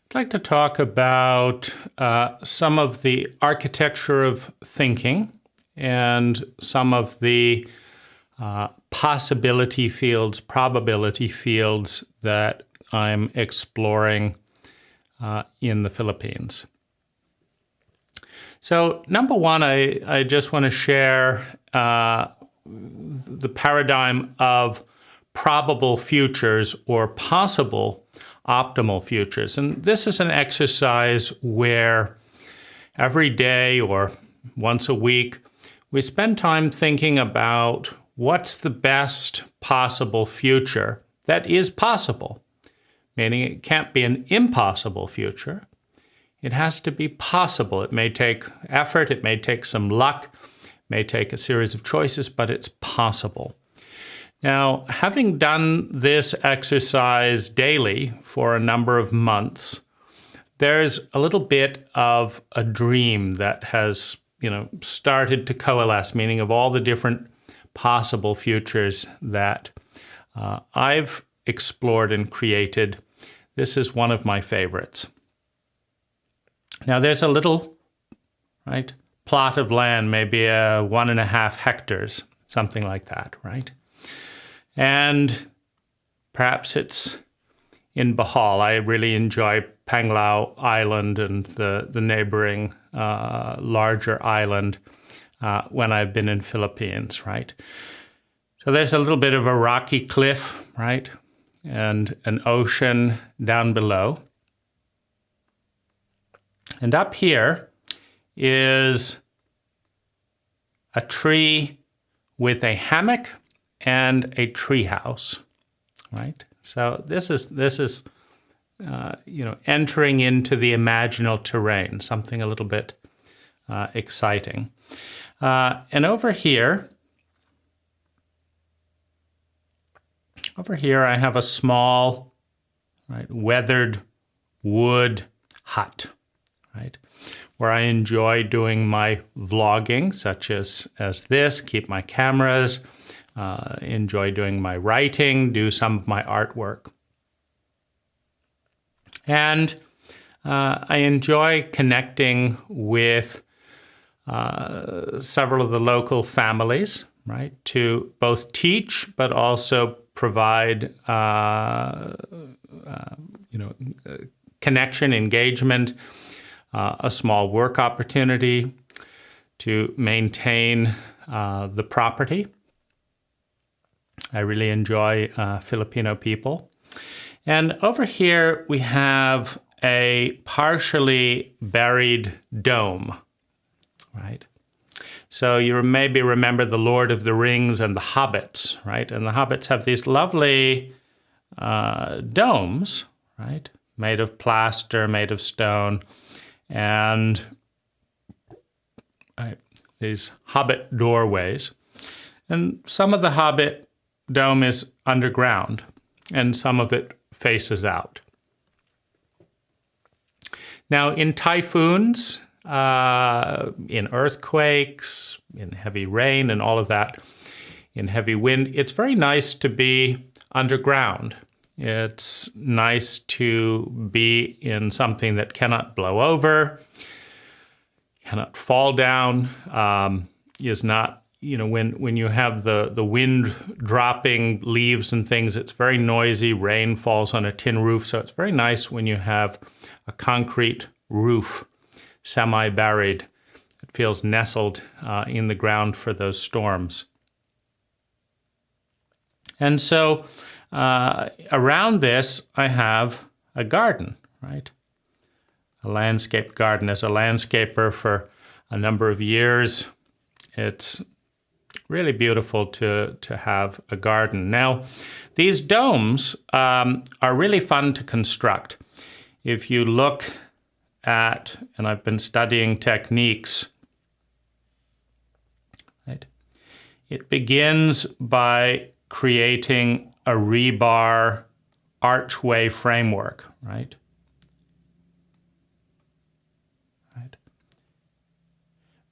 I'd like to talk about some of the architecture of thinking and some of the possibility fields, probability fields that I'm exploring in the Philippines. So number one, I just want to share the paradigm of probable futures or possible optimal futures. And this is an exercise where every day or once a week, we spend time thinking about what's the best possible future that is possible, meaning it can't be an impossible future. It has to be possible. It may take effort, it may take some luck, it may take a series of choices, but it's possible. Now, having done this exercise daily for a number of months, there's a little bit of a dream that has, started to coalesce, meaning of all the different possible futures that I've explored and created. This is one of my favorites. Now, there's a little, plot of land, maybe 1.5 hectares, something like that, right? And perhaps it's in Bohol. I really enjoy Panglao Island and the neighboring larger island when I've been in Philippines, right? So there's a little bit of a rocky cliff, right? And an ocean down below. And up here is a tree with a hammock and a tree house, right? So this is entering into the imaginal terrain, something a little bit exciting. And over here I have a small, weathered wood hut, right, where I enjoy doing my vlogging, such as this, keep my cameras, enjoy doing my writing, do some of my artwork. And I enjoy connecting with several of the local families, right, to both teach but also provide connection, engagement, a small work opportunity to maintain the property. I really enjoy Filipino people. And over here we have a partially buried dome, right? So you maybe remember The Lord of the Rings and the Hobbits, right? And the Hobbits have these lovely domes, right? Made of plaster, made of stone, and these Hobbit doorways. And some of the Hobbit dome is underground, and some of it faces out. Now, in typhoons, in earthquakes, in heavy rain and all of that, in heavy wind, it's very nice to be underground. It's nice to be in something that cannot blow over, cannot fall down, is not, when you have the wind dropping leaves and things, it's very noisy. Rain falls on a tin roof, so it's very nice when you have a concrete roof, semi-buried. It feels nestled in the ground for those storms. And so around this, I have a garden, right? A landscape garden. As a landscaper for a number of years, it's really beautiful to have a garden. Now, these domes are really fun to construct. If you look at, and I've been studying techniques, right? It begins by creating a rebar archway framework, right?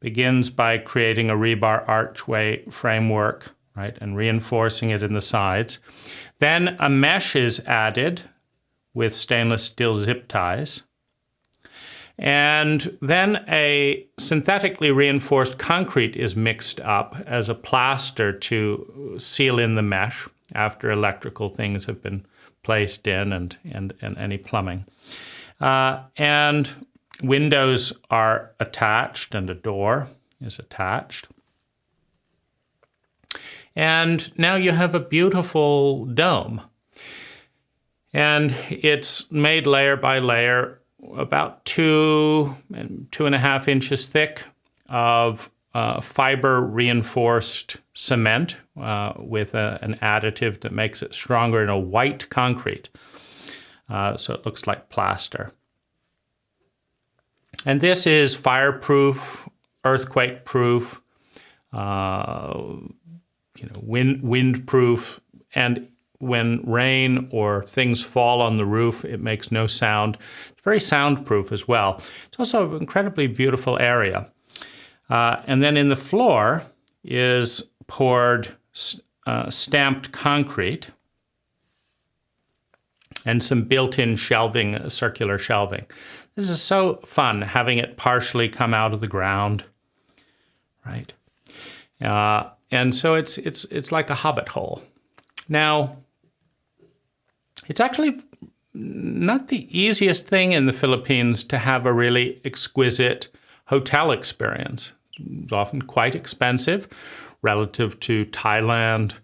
Begins by creating a rebar archway framework, right, and reinforcing it in the sides. Then a mesh is added with stainless steel zip ties. And then a synthetically reinforced concrete is mixed up as a plaster to seal in the mesh after electrical things have been placed in and any plumbing. And windows are attached and a door is attached. And now you have a beautiful dome. And it's made layer by layer, about 2.5 inches thick of fiber reinforced cement with an additive that makes it stronger in a white concrete. So it looks like plaster. And this is fireproof, earthquake-proof, wind-proof, and when rain or things fall on the roof, it makes no sound. It's very soundproof as well. It's also an incredibly beautiful area. And then in the floor is poured stamped concrete and some built-in shelving, circular shelving. This is so fun, having it partially come out of the ground, right? And so it's like a hobbit hole. Now, it's actually not the easiest thing in the Philippines to have a really exquisite hotel experience. It's often quite expensive relative to Thailand,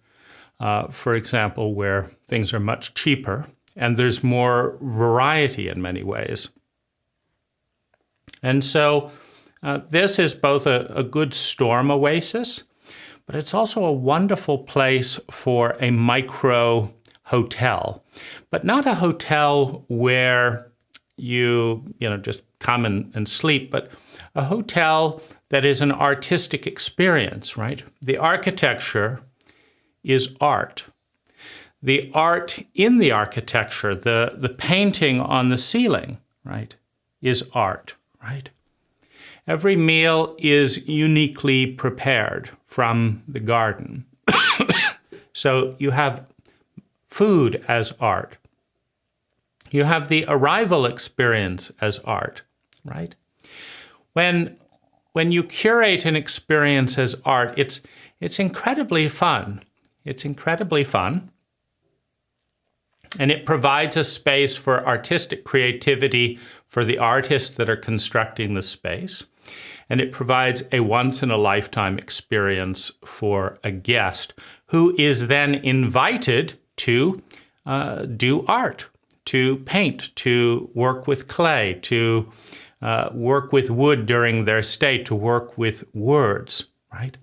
for example, where things are much cheaper and there's more variety in many ways. And so this is both a good storm oasis, but it's also a wonderful place for a micro hotel, but not a hotel where you just come and sleep, but a hotel that is an artistic experience, right? The architecture is art. The art in the architecture, the painting on the ceiling, right, is art, right? Every meal is uniquely prepared from the garden. So you have food as art. You have the arrival experience as art, right? When you curate an experience as art, it's incredibly fun. It's incredibly fun. And it provides a space for artistic creativity for the artists that are constructing the space. And it provides a once-in-a-lifetime experience for a guest who is then invited to do art, to paint, to work with clay, to work with wood during their stay, to work with words, right?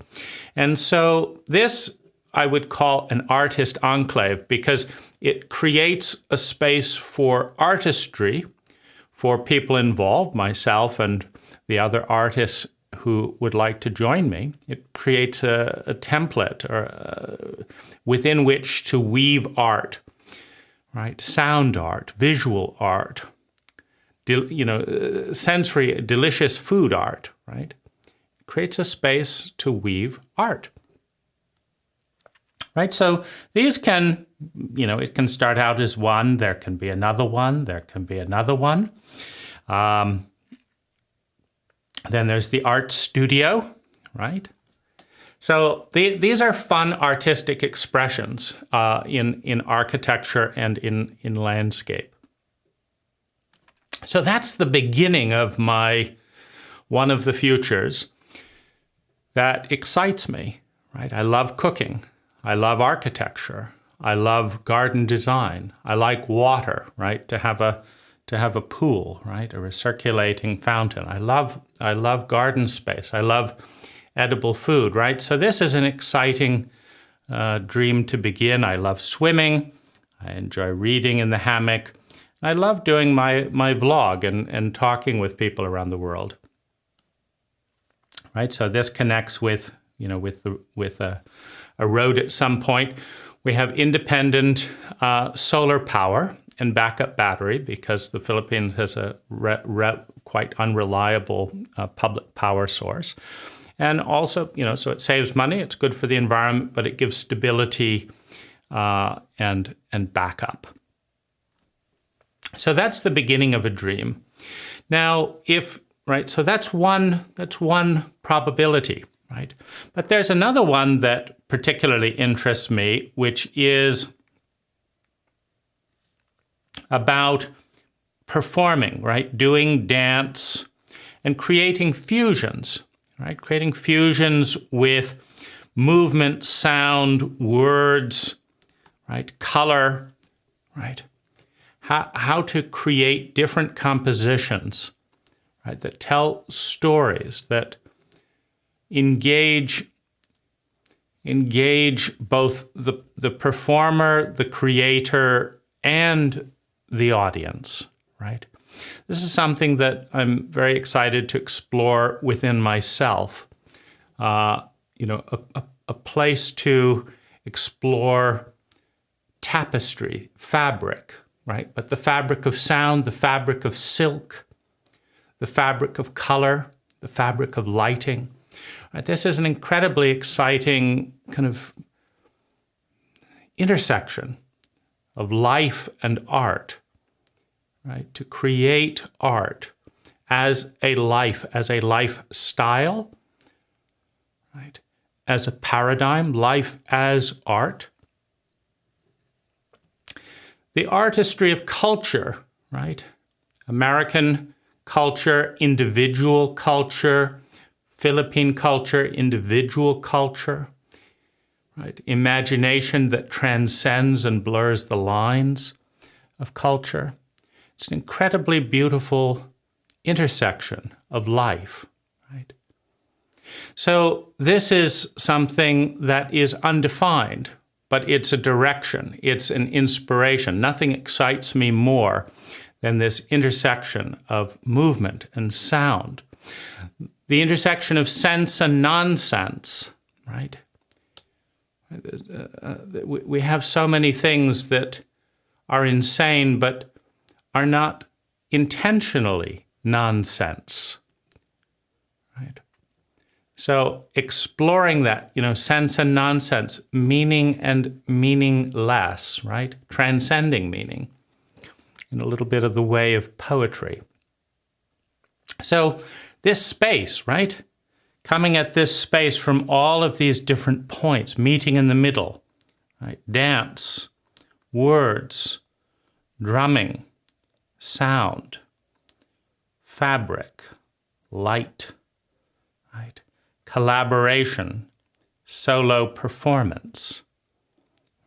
And so this I would call an artist enclave because it creates a space for artistry for people involved, myself and the other artists who would like to join me. It creates a template within which to weave art, right? Sound art, visual art, sensory, delicious food art, right? It creates a space to weave art. Right, so these can, it can start out as one, there can be another one, there can be another one. Then there's the art studio, right? So these are fun artistic expressions in architecture and in landscape. So that's the beginning of one of the futures that excites me, right? I love cooking. I love architecture. I love garden design. I like water, right? To have a pool, right? Or a circulating fountain. I love garden space. I love edible food, right? So this is an exciting dream to begin. I love swimming. I enjoy reading in the hammock. I love doing my vlog and talking with people around the world, right? So this connects with a road at some point. We have independent solar power and backup battery because the Philippines has a quite unreliable public power source. And also, so it saves money, it's good for the environment, but it gives stability and backup. So that's the beginning of a dream. Now, so that's one probability, right? But there's another one that particularly interests me, which is about performing, right? Doing dance and creating fusions, right? Creating fusions with movement, sound, words, right? Color, right? How to create different compositions, right? That tell stories, that engage both the performer, the creator, and the audience, right? This is something that I'm very excited to explore within myself. A place to explore tapestry, fabric, right? But the fabric of sound, the fabric of silk, the fabric of color, the fabric of lighting. Right? This is an incredibly exciting kind of intersection of life and art, right? To create art as a lifestyle, right? As a paradigm, life as art. The artistry of culture, right? American culture, individual culture, Philippine culture, individual culture, right? Imagination that transcends and blurs the lines of culture. It's an incredibly beautiful intersection of life, right? So this is something that is undefined, but it's a direction, it's an inspiration. Nothing excites me more than this intersection of movement and sound. The intersection of sense and nonsense, right? We have so many things that are insane, but are not intentionally nonsense, right? So exploring that, sense and nonsense, meaning and meaningless, right? Transcending meaning in a little bit of the way of poetry. So this space, right? Coming at this space from all of these different points, meeting in the middle, right? Dance, words, drumming, sound, fabric, light, right? Collaboration, solo performance,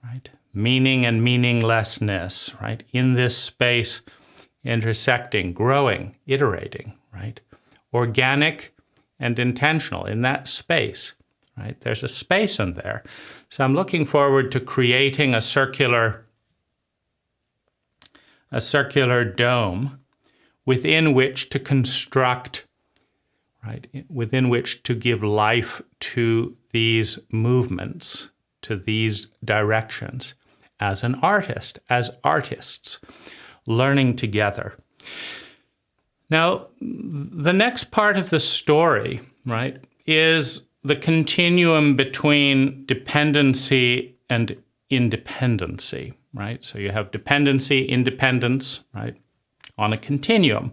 right? Meaning and meaninglessness, right? In this space, intersecting, growing, iterating, right? Organic and intentional in that space, right? There's a space in there. So I'm looking forward to creating a circular dome within which to construct, right? Within which to give life to these movements, to these directions, as an artist, as artists, learning together. Now, the next part of the story, right, is the continuum between dependency and independency, right? So you have dependency, independence, right, on a continuum.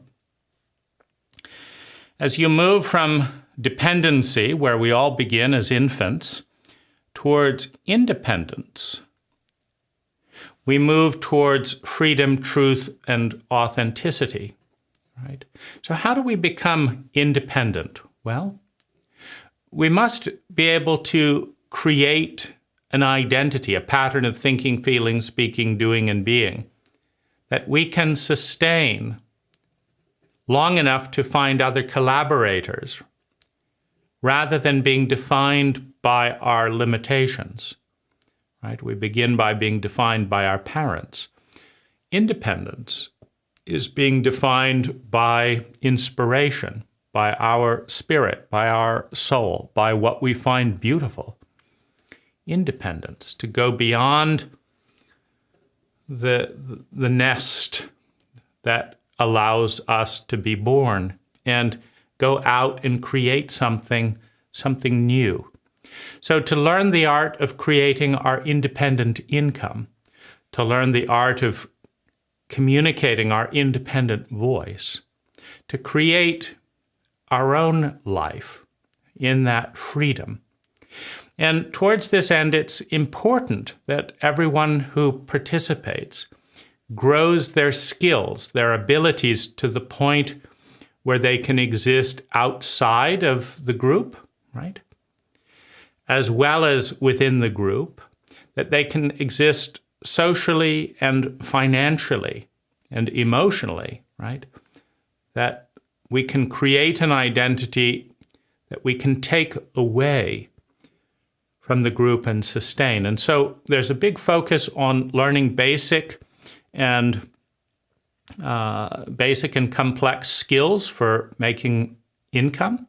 As you move from dependency, where we all begin as infants, towards independence, we move towards freedom, truth, and authenticity, right? So how do we become independent? Well, we must be able to create an identity, a pattern of thinking, feeling, speaking, doing, and being that we can sustain long enough to find other collaborators rather than being defined by our limitations, right? We begin by being defined by our parents. Independence is being defined by inspiration, by our spirit, by our soul, by what we find beautiful. Independence, to go beyond the nest that allows us to be born and go out and create something new. So to learn the art of creating our independent income, to learn the art of communicating our independent voice, to create our own life in that freedom. And towards this end, it's important that everyone who participates grows their skills, their abilities to the point where they can exist outside of the group, right? As well as within the group, that they can exist socially and financially and emotionally, right? That we can create an identity that we can take away from the group and sustain. And so there's a big focus on learning basic and complex skills for making income,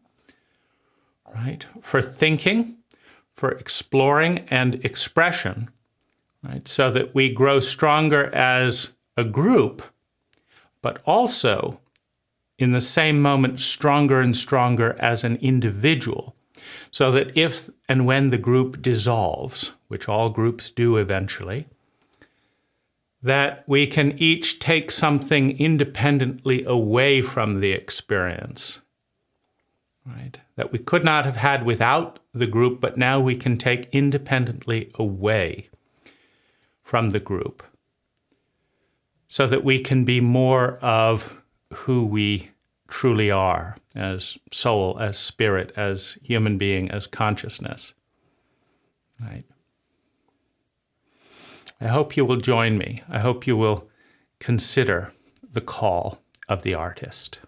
right? For thinking, for exploring and expression, right? So that we grow stronger as a group, but also in the same moment stronger and stronger as an individual. So that if and when the group dissolves, which all groups do eventually, that we can each take something independently away from the experience, right? That we could not have had without the group, but now we can take independently away from the group, so that we can be more of who we truly are as soul, as spirit, as human being, as consciousness, right? I hope you will join me. I hope you will consider the call of the artist.